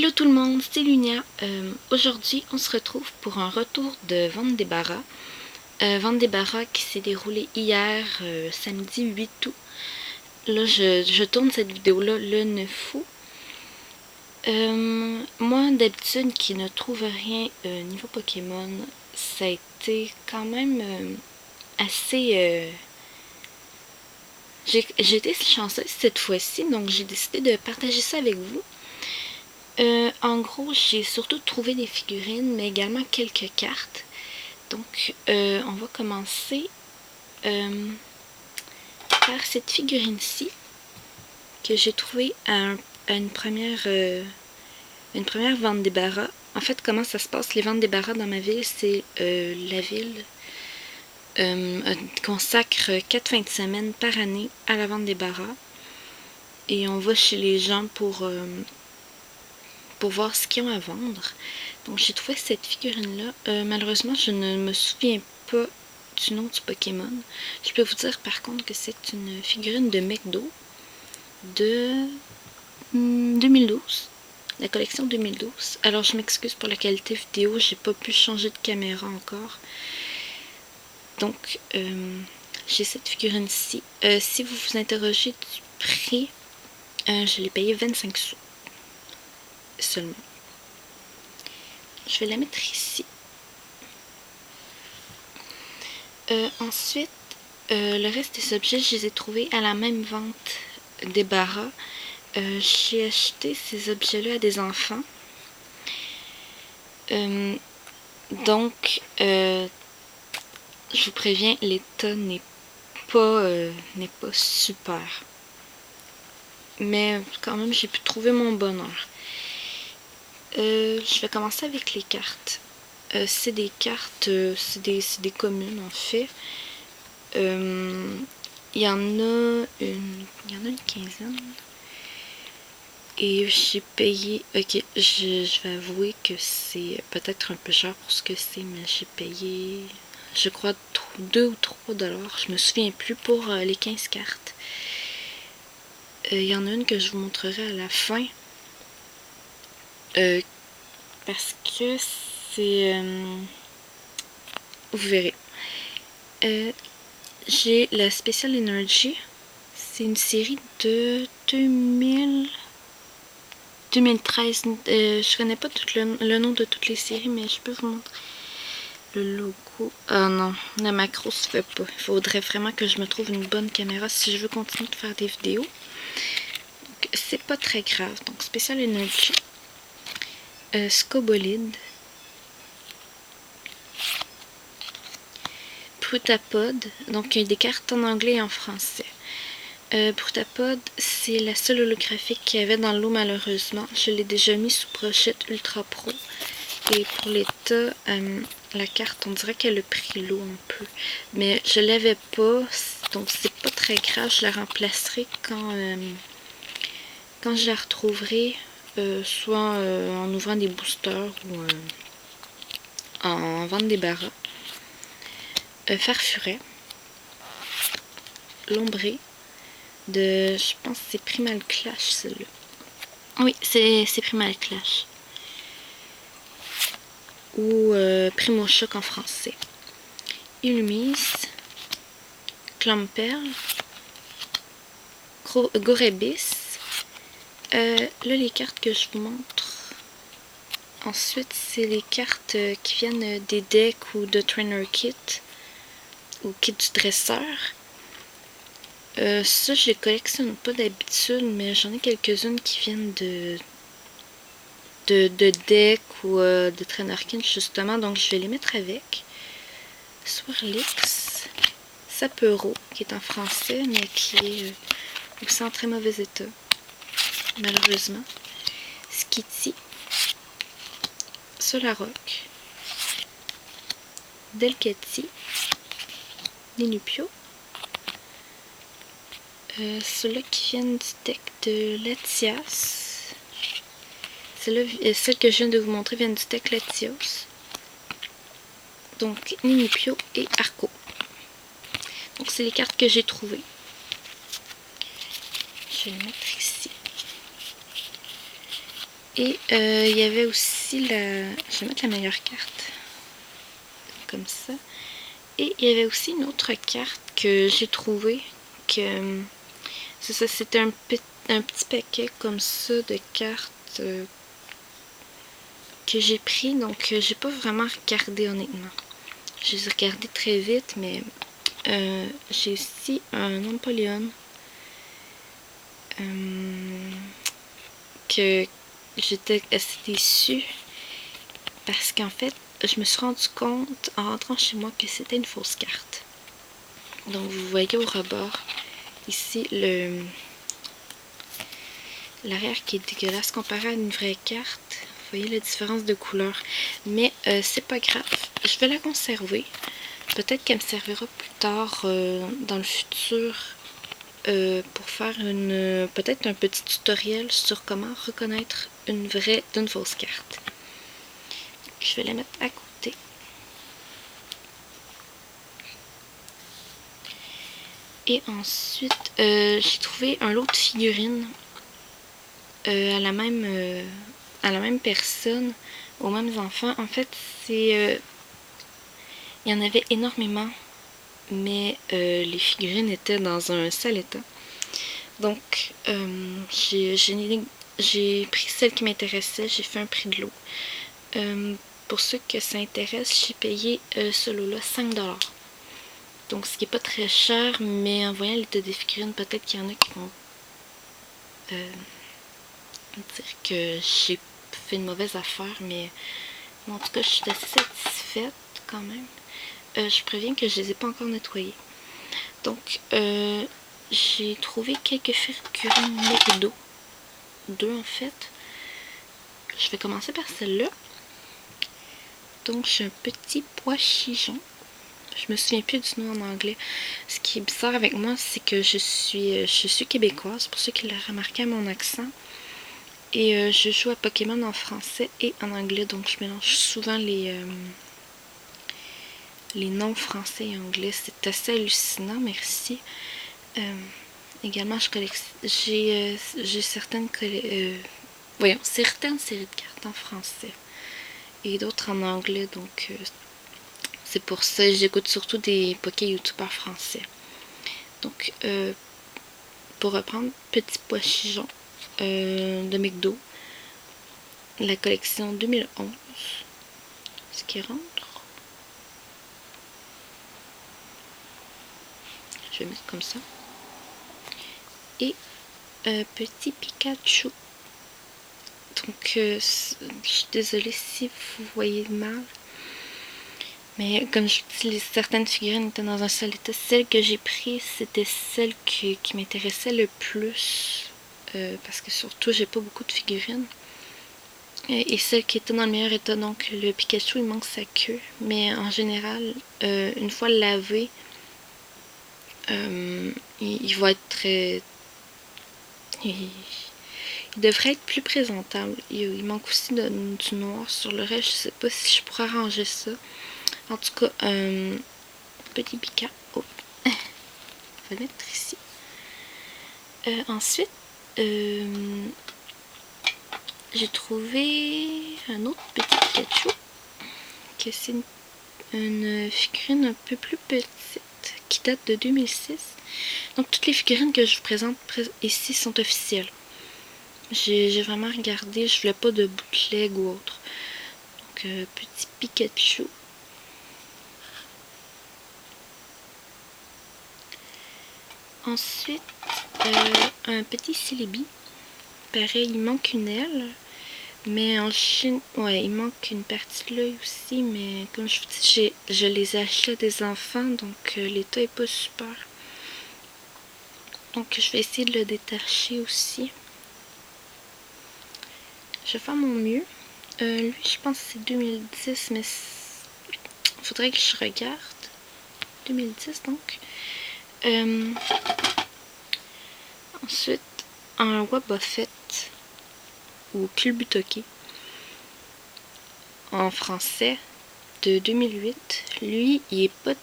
Hello tout le monde, c'est Lunia. Aujourd'hui, on se retrouve pour un retour de vente débarras. Vente débarras qui s'est déroulée hier, samedi 8 août. Là, je tourne cette vidéo-là le 9 août. Moi, d'habitude, qui ne trouve rien niveau Pokémon, ça a été quand même assez... J'ai été chanceuse cette fois-ci, donc j'ai décidé de partager ça avec vous. En gros, j'ai surtout trouvé des figurines, mais également quelques cartes. Donc, on va commencer par cette figurine-ci, que j'ai trouvée à une première vente débarras. En fait, comment ça se passe, les ventes débarras dans ma ville, c'est la ville consacre 4 fins de semaine par année à la vente débarras. Et on va chez les gens pour voir ce qu'ils ont à vendre. Donc j'ai trouvé cette figurine-là. Malheureusement, je ne me souviens pas du nom du Pokémon. Je peux vous dire par contre que c'est une figurine de McDo de 2012. La collection 2012. Alors je m'excuse pour la qualité vidéo, j'ai pas pu changer de caméra encore. Donc j'ai cette figurine-ci. Si vous vous interrogez du prix, je l'ai payé 25 sous seulement. Je vais la mettre ici. Ensuite, le reste des objets, je les ai trouvés à la même vente débarras. J'ai acheté ces objets-là à des enfants. Donc, je vous préviens, l'état n'est pas super. Mais quand même, j'ai pu trouver mon bonheur. Je vais commencer avec les cartes. C'est des cartes, c'est des communes en fait. Il y en a une quinzaine. Et j'ai payé, ok, je vais avouer que c'est peut-être un peu cher pour ce que c'est, mais j'ai payé, je crois, 2 ou 3 dollars. Je me souviens plus pour les 15 cartes. Il y en a une que je vous montrerai à la fin. Parce que c'est... vous verrez. J'ai la Special Energy. C'est une série de 2013. Je connais pas tout le nom de toutes les séries, mais je peux vous montrer le logo. Ah non, la macro se fait pas. Il faudrait vraiment que je me trouve une bonne caméra si je veux continuer de faire des vidéos. Donc c'est pas très grave. Donc Special Energy. Scobolide. Brutapod. Donc il y a des cartes en anglais et en français. Brutapod, c'est la seule holographique qu'il y avait dans l'eau malheureusement. Je l'ai déjà mis sous brochette Ultra Pro. Et pour l'état, la carte, on dirait qu'elle a pris l'eau un peu. Mais je l'avais pas, donc c'est pas très grave. Je la remplacerai quand je la retrouverai, soit en ouvrant des boosters ou en vente débarras. Farfuret. Lombré. Je pense que c'est Primal Clash, celle-là. Oui, c'est Primal Clash. Ou Primo Choc en français. Illumise. Clamperl. Gorebis. Là, les cartes que je vous montre. Ensuite, c'est les cartes qui viennent des decks ou de Trainer Kit. Ou kit du dresseur. Ça, je les collectionne pas d'habitude, mais j'en ai quelques-unes qui viennent de deck ou de Trainerkin justement, donc je vais les mettre avec. Swirlix, Sapero, qui est en français, mais qui est aussi en très mauvais état, malheureusement. Skitty, Solaroc, Delcatty, Ninupio. Ceux-là qui viennent du deck de Latias. Celles que je viens de vous montrer viennent du deck Latios. Donc Ninupio et Arco. Donc c'est les cartes que j'ai trouvées. Je vais les mettre ici. Et il y avait aussi la... Je vais mettre la meilleure carte. Comme ça. Et il y avait aussi une autre carte que j'ai trouvée. Que c'est ça, c'était un petit paquet comme ça de cartes que j'ai pris. Donc j'ai pas vraiment regardé honnêtement. Je les ai regardées très vite, mais j'ai aussi un Napoléon que j'étais assez déçue parce qu'en fait, je me suis rendu compte en rentrant chez moi que c'était une fausse carte. Donc vous voyez au rebord ici l'arrière qui est dégueulasse comparé à une vraie carte. Vous voyez la différence de couleur. Mais c'est pas grave. Je vais la conserver. Peut-être qu'elle me servira plus tard dans le futur pour faire peut-être un petit tutoriel sur comment reconnaître une vraie d'une fausse carte. Je vais la mettre à côté. Et ensuite, j'ai trouvé un lot de figurines à la même personne, aux mêmes enfants. En fait, il y en avait énormément, mais les figurines étaient dans un sale état. Donc, j'ai pris celle qui m'intéressait, j'ai fait un prix de lot. Pour ceux que ça intéresse, j'ai payé ce lot-là 5$. Donc, ce qui n'est pas très cher, mais en voyant l'état des figurines, peut-être qu'il y en a qui vont dire que j'ai fait une mauvaise affaire, mais en tout cas, je suis assez satisfaite quand même. Je préviens que je les ai pas encore nettoyées. Donc, j'ai trouvé quelques figurines McDo. 2 en fait. Je vais commencer par celle-là. Donc, j'ai un petit pois chichon. Je me souviens plus du nom en anglais. Ce qui est bizarre avec moi, c'est que je suis québécoise, pour ceux qui l'ont remarqué à mon accent. Et je joue à Pokémon en français et en anglais, donc je mélange souvent les noms français et anglais. C'est assez hallucinant, merci. Également, j'ai certaines séries de cartes en français et d'autres en anglais, donc c'est pour ça que j'écoute surtout des Poké-youtubeurs français. Donc, pour reprendre, Petit Pois Chichon de McDo, la collection 2011, ce qui rentre. Je vais mettre comme ça. Et Petit Pikachu. Donc, je suis désolée si vous voyez mal. Mais comme je vous dis, certaines figurines étaient dans un seul état. Celle que j'ai prise, c'était celle qui m'intéressait le plus. Parce que surtout, j'ai pas beaucoup de figurines. Et celle qui était dans le meilleur état, donc le Pikachu, il manque sa queue. Mais en général, une fois lavé, il va être très... Il devrait être plus présentable. Il manque aussi du noir sur le reste. Je sais pas si je pourrais arranger ça. En tout cas, petit Pika. Oh. Je vais le mettre ici. Ensuite, j'ai trouvé un autre petit Pikachu. Que c'est une figurine un peu plus petite qui date de 2006. Donc toutes les figurines que je vous présente ici sont officielles. J'ai vraiment regardé, je voulais pas de bootleg ou autre. Donc petit Pikachu. Ensuite, un petit Celebi. Pareil, il manque une aile. Mais en Chine, ouais, il manque une partie de l'œil aussi. Mais comme je vous dis, je les ai achetés à des enfants. Donc l'état est pas super. Donc je vais essayer de le détacher aussi. Je vais faire mon mieux. Lui, je pense que c'est 2010, mais il faudrait que je regarde. 2010 donc. Ensuite, un Wobbuffet Fett ou Culbutoki en français de 2008. Lui, il est pas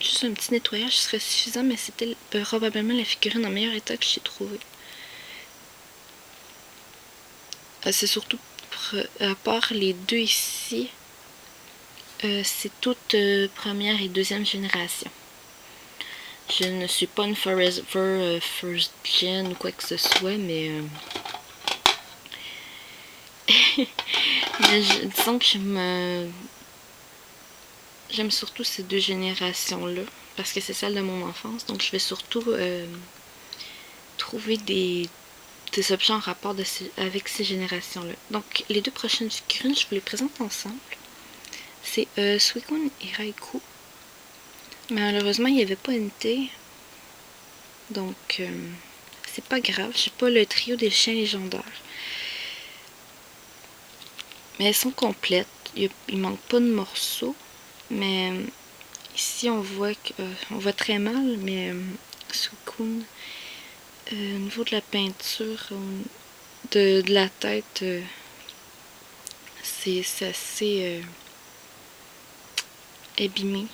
juste un petit nettoyage serait suffisant, mais c'était probablement la figurine en meilleur état que j'ai trouvé. C'est surtout, à part les deux ici, c'est toute première et deuxième génération. Je ne suis pas une Forever First Gen ou quoi que ce soit, mais disons que j'aime surtout ces deux générations-là, parce que c'est celle de mon enfance, donc je vais surtout trouver des options en rapport avec ces générations-là. Donc les deux prochaines figurines, je vous les présente ensemble. C'est Suicune et Raikou. Malheureusement, il n'y avait pas NT, donc c'est pas grave, j'ai pas le trio des chiens légendaires. Mais elles sont complètes, il manque pas de morceaux, mais ici on voit très mal, mais Suicune, au niveau de la peinture, de la tête, c'est assez abîmé.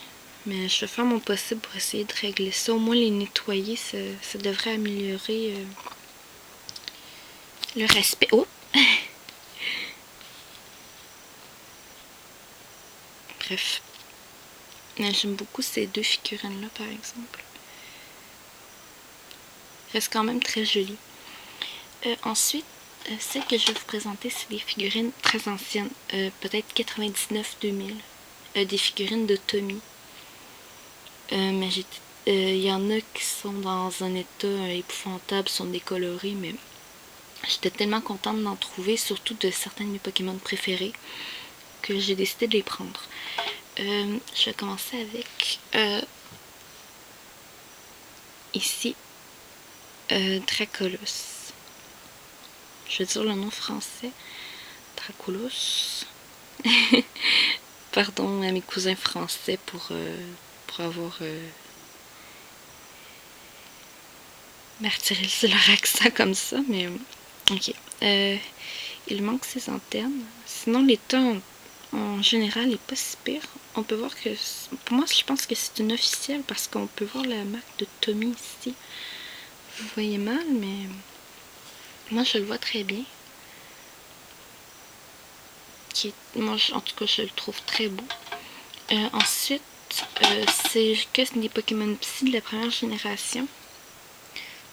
Mais je vais faire mon possible pour essayer de régler ça. Au moins les nettoyer, ça devrait améliorer le respect. Oh! Bref. J'aime beaucoup ces deux figurines-là, par exemple. Reste quand même très joli. Ensuite, celles que je vais vous présenter, c'est des figurines très anciennes. Peut-être 99-2000. Des figurines de Tommy. Mais il y en a qui sont dans un état épouvantable, sont décolorés, mais j'étais tellement contente d'en trouver, surtout de certains de mes Pokémon préférés, que j'ai décidé de les prendre. Je vais commencer avec ici Dracolos. Je vais dire le nom français. Dracolos. Pardon à mes cousins français pour avoir martyrisé leur accent comme ça, mais ok. Il manque ses antennes. Sinon, l'état en général est pas si pire. On peut voir que, pour moi, je pense que c'est une officielle parce qu'on peut voir la marque de Tommy ici. Vous voyez mal, mais moi je le vois très bien. Moi, en tout cas, je le trouve très beau. Ensuite, c'est que des Pokémon Psy de la première génération.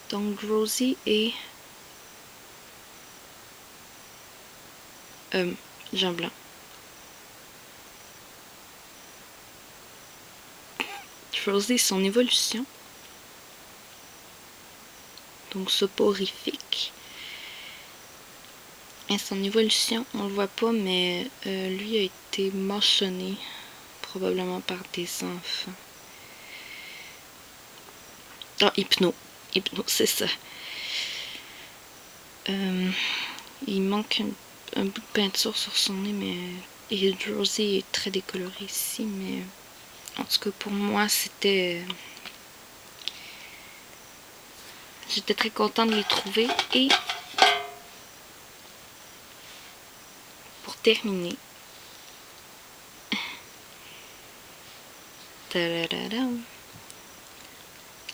Donc Rosie et Jean Blanc. Rosie, son évolution. Donc soporifique. Et son évolution, on le voit pas, mais lui a été mâchonné, probablement par des enfants. Ah, Hypno. Hypno, c'est ça. Il manque un bout de peinture sur son nez, mais et Rosie est très décolorée ici, mais en tout cas pour moi c'était... J'étais très contente de les trouver. Et pour terminer,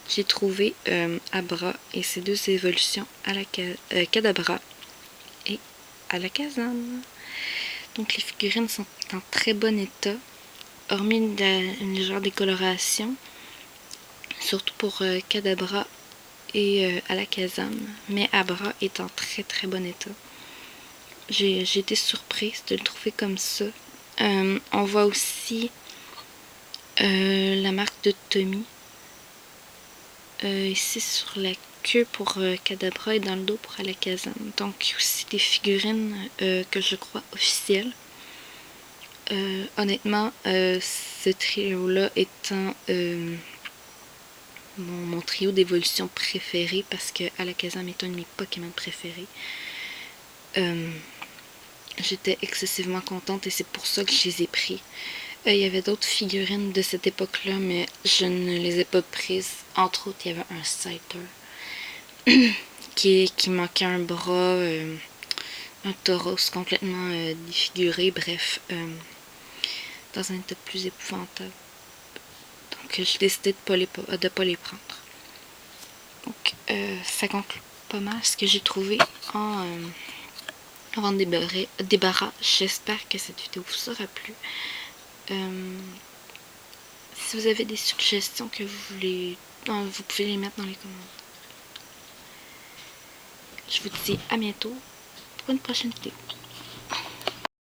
j'ai trouvé Abra et ses deux évolutions à la Kadabra et Alakazam. Donc les figurines sont en très bon état, hormis une légère décoloration, surtout pour Kadabra et Alakazam, mais Abra est en très très bon état. J'ai été surprise de le trouver comme ça. On voit aussi la marque de Tommy ici sur la queue pour Kadabra et dans le dos pour Alakazam. Donc aussi des figurines que je crois officielles. Honnêtement, ce trio-là étant mon trio d'évolution préféré, parce que Alakazam est un de mes Pokémon préférés. J'étais excessivement contente et c'est pour ça que je les ai pris. Il y avait d'autres figurines de cette époque-là, mais je ne les ai pas prises. Entre autres, il y avait un Scyther qui manquait un bras, un Tauros complètement défiguré, bref, dans un état plus épouvantable. Donc j'ai décidé de pas les prendre. Donc ça conclut pas mal ce que j'ai trouvé en avant de débarras. J'espère que cette vidéo vous aura plu. Si vous avez des suggestions que vous voulez, vous pouvez les mettre dans les commentaires. Je vous dis à bientôt pour une prochaine vidéo.